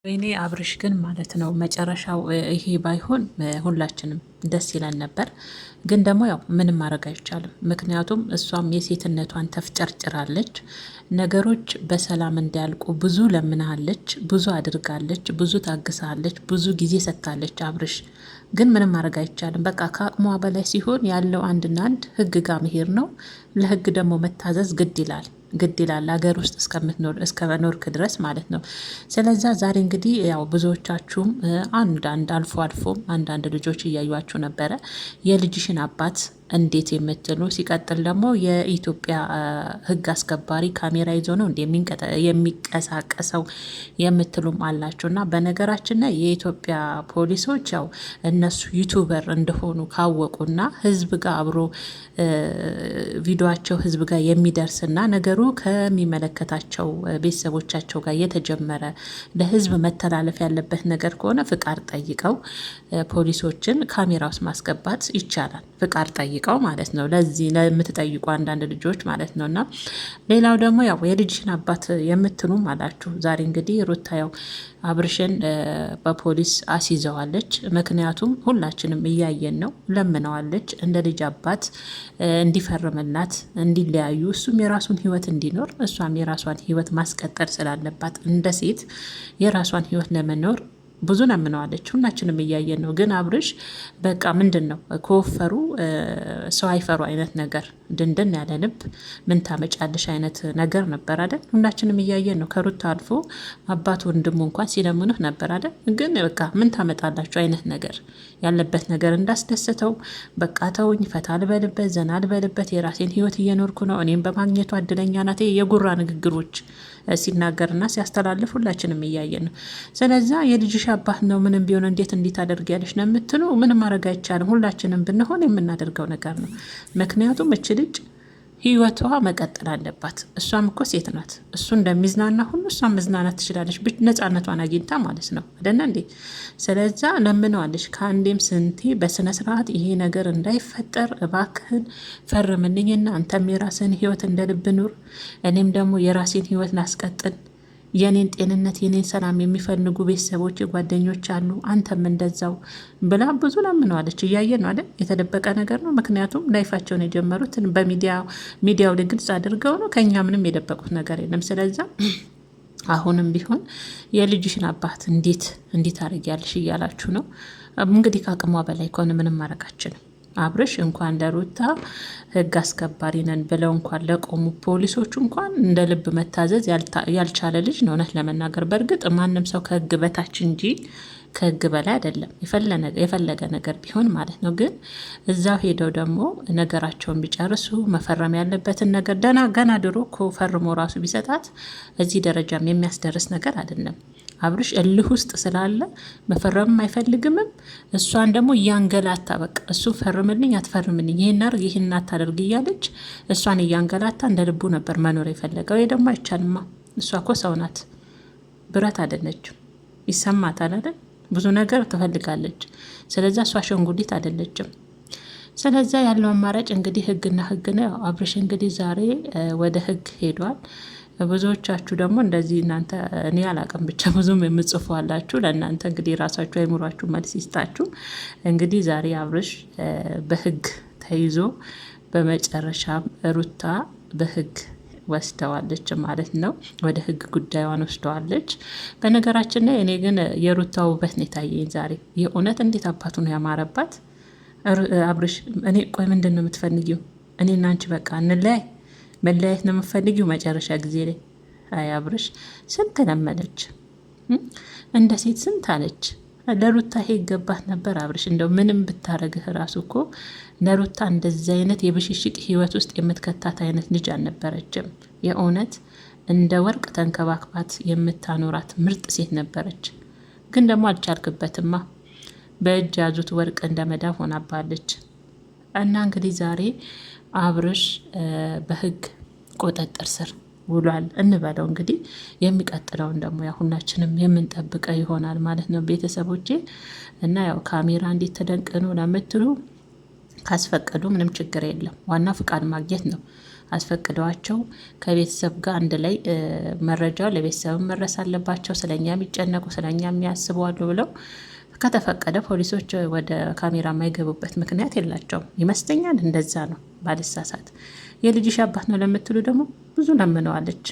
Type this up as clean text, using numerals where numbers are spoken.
ወይኔ አብርሽ ግን ማለት ነው መጨረሻው ይሄ ባይሆን ሁላችንም ደስ ይለን ነበር። ግን ደግሞ ያው ምንም ማድረግ አይቻልም። ምክንያቱም እሷም የሴትነቷን ተፍጨርጭራለች። ነገሮች በሰላም እንዲያልቁ ብዙ ለምናሃለች፣ ብዙ አድርጋለች፣ ብዙ ታግሳለች፣ ብዙ ጊዜ ሰጥታለች። አብርሽ ግን ምንም ማድረግ አይቻልም። በቃ ከአቅሟ በላይ ሲሆን ያለው አንድና አንድ ህግ ጋር መሄድ ነው። ለህግ ደግሞ መታዘዝ ግድ ይላል ሀገር ውስጥ እስከመኖርክ ድረስ ማለት ነው። ስለዛ ዛሬ እንግዲህ ያው ብዙዎቻችሁም አንዳንድ አልፎም አንዳንድ ልጆች እያዩችሁ ነበረ የልጅሽን አባት እንዴት የምትሉ ሲቀጥል ደግሞ የኢትዮጵያ ህግ አስከባሪ ካሜራ ይዞ ነው የሚንቀሳቀሰው የምትሉም አላችሁ። እና በነገራችን ላይ የኢትዮጵያ ፖሊሶች ያው እነሱ ዩቱበር እንደሆኑ ካወቁና ህዝብ ጋር አብሮ ቪዲዮቸው ህዝብ ጋር የሚደርስና ነገሩ ከሚመለከታቸው ቤተሰቦቻቸው ጋር የተጀመረ ለህዝብ መተላለፍ ያለበት ነገር ከሆነ ፍቃድ ጠይቀው ፖሊሶችን ካሜራ ውስጥ ማስገባት ይቻላል። ፍቃድ ጠይቀው ማለት ነው። ለዚህ ለምትጠይቁ አንዳንድ ልጆች ማለት ነው። እና ሌላው ደግሞ ያው የልጅሽን አባት የምትሉም አላችሁ። ዛሬ እንግዲህ ሩታ ያው አብርሽን በፖሊስ አስይዘዋለች። ምክንያቱም ሁላችንም እያየን ነው። ለምነዋለች እንደ ልጅ አባት እንዲፈርምላት እንዲለያዩ፣ እሱም የራሱን ህይወት እንዲኖር እሷም የራሷን ህይወት ማስቀጠል ስላለባት እንደ ሴት የራሷን ህይወት ለመኖር ብዙ ለምነዋለች። ሁላችንም እያየን ነው። ግን አብርሽ በቃ ምንድን ነው ከወፈሩ ሰው አይፈሩ አይነት ነገር ድንድን ያለ ልብ ምን ታመጫለሽ አይነት ነገር ነበር አይደል? ሁላችንም እያየን ነው። ከሩታ አልፎ አባት ወንድሙ እንኳን ሲለምኑህ ነበር አይደል? ግን በቃ ምን ታመጣላችሁ አይነት ነገር ያለበት ነገር እንዳስደሰተው በቃ ተውኝ፣ ፈታ ልበልበት፣ ዘና ልበልበት፣ የራሴን ህይወት እየኖርኩ ነው፣ እኔም በማግኘቱ እድለኛ ናት የጉራ ንግግሮች ሲናገርና ሲያስተላልፍ ሁላችንም እያየን ነው። ስለዛ የልጅሽ አባት ነው ምንም ቢሆን እንዴት እንዴት አደርጊያለሽ ነው የምትሉ፣ ምንም ማድረግ አይቻልም። ሁላችንም ብንሆን የምናደርገው ነገር ነው። ምክንያቱም እች ልጅ ህይወቷ መቀጠል አለባት። እሷም እኮ ሴት ናት። እሱ እንደሚዝናና ሁሉ እሷም መዝናናት ትችላለች፣ ነፃነቷን አግኝታ ማለት ነው አይደለ እንዴ? ስለዛ ለምነዋለች ከአንዴም ስንቴ በስነ ስርዓት ይሄ ነገር እንዳይፈጠር እባክህን ፈርምልኝና አንተም የራስህን ህይወት እንደ ልብ ኑር፣ እኔም ደግሞ የራሴን ህይወት ላስቀጥል፣ የኔን ጤንነት የኔን ሰላም የሚፈልጉ ቤተሰቦች ጓደኞች አሉ፣ አንተም እንደዛው ብላ ብዙ ለምነዋለች። እያየን ነው አይደል? የተደበቀ ነገር ነው። ምክንያቱም ላይፋቸውን የጀመሩት ሚዲያው ላይ ግልጽ አድርገው ነው። ከኛ ምንም የደበቁት ነገር የለም። ስለዛ አሁንም ቢሆን የልጅሽን አባት እንዴት አድርጊያለሽ እያላችሁ ነው። እንግዲህ ከአቅሟ በላይ ከሆነ ምንም ማድረጋችንም አብርሽ እንኳን ለሩታ ህግ አስከባሪ ነን ብለው እንኳን ለቆሙ ፖሊሶቹ እንኳን እንደ ልብ መታዘዝ ያልቻለ ልጅ ነው። እውነት ለመናገር በእርግጥ ማንም ሰው ከህግ በታች እንጂ ከህግ በላይ አይደለም፣ የፈለገ ነገር ቢሆን ማለት ነው። ግን እዛው ሄደው ደግሞ ነገራቸውን ቢጨርሱ መፈረም ያለበትን ነገር ገና ድሮ እኮ ፈርሞ ራሱ ቢሰጣት እዚህ ደረጃም የሚያስደርስ ነገር አይደለም። አብርሽ እልህ ውስጥ ስላለ መፈረምም አይፈልግምም። እሷን ደግሞ እያንገላታ በቃ እሱ ፈርምልኝ አትፈርምልኝ፣ ይህን አድርግ ይህን አታደርግ እያለች እሷን እያንገላታ እንደ ልቡ ነበር መኖር የፈለገው። ይህ ደግሞ አይቻልማ። እሷ እኮ ሰው ናት፣ ብረት አይደለችም። ይሰማታል አይደል? ብዙ ነገር ትፈልጋለች። ስለዚ እሷ አሸንጉሊት አይደለችም። ስለዛ ያለው አማራጭ እንግዲህ ህግና ህግ ነው። አብርሽ እንግዲህ ዛሬ ወደ ህግ ሄዷል። ብዙዎቻችሁ ደግሞ እንደዚህ እናንተ እኔ አላቅም ብቻ ብዙም የምጽፉ አላችሁ። ለእናንተ እንግዲህ ራሳችሁ አይምሯችሁ መልስ ይስጣችሁ። እንግዲህ ዛሬ አብርሽ በህግ ተይዞ በመጨረሻም ሩታ በህግ ወስደዋለች ማለት ነው። ወደ ህግ ጉዳዩን ወስደዋለች። በነገራችን ላይ እኔ ግን የሩታ ውበት ነው የታየኝ ዛሬ። የእውነት እንዴት አባቱ ነው ያማረባት አብርሽ። እኔ ቆይ ምንድን ነው የምትፈልጊው? እኔና አንቺ በቃ እንለያይ መለያየት ነው የምፈልጊው መጨረሻ ጊዜ ላይ? አይ አብርሽ ስንት ለመለች እንደ ሴት ስንት አለች። ለሩታ ይሄ ይገባት ነበር አብርሽ። እንደው ምንም ብታረግህ ራሱ እኮ ለሩታ እንደዚህ አይነት የብሽሽቅ ህይወት ውስጥ የምትከታት አይነት ልጅ አልነበረችም። የእውነት እንደ ወርቅ ተንከባክባት የምታኖራት ምርጥ ሴት ነበረች። ግን ደግሞ አልቻልክበትማ። በእጅ ያዙት ወርቅ እንደ መዳብ ሆናባለች። እና እንግዲህ ዛሬ አብርሽ በህግ ቁጥጥር ስር ውሏል እንበለው። እንግዲህ የሚቀጥለውን ደግሞ ያው ሁላችንም የምንጠብቀው ይሆናል ማለት ነው ቤተሰቦቼ። እና ያው ካሜራ እንዴት ተደንቅኖ ለምትሉ ካስፈቀዱ ምንም ችግር የለም። ዋና ፍቃድ ማግኘት ነው። አስፈቅደዋቸው ከቤተሰብ ጋር አንድ ላይ መረጃው ለቤተሰብ መድረስ አለባቸው፣ ስለኛ የሚጨነቁ ስለኛ የሚያስቡ አሉ ብለው ከተፈቀደ ፖሊሶች ወደ ካሜራ የማይገቡበት ምክንያት የላቸውም ይመስለኛል። እንደዛ ነው ባልሳሳት። የልጅሽ አባት ነው ለምትሉ ደግሞ ብዙ ለምነዋለች።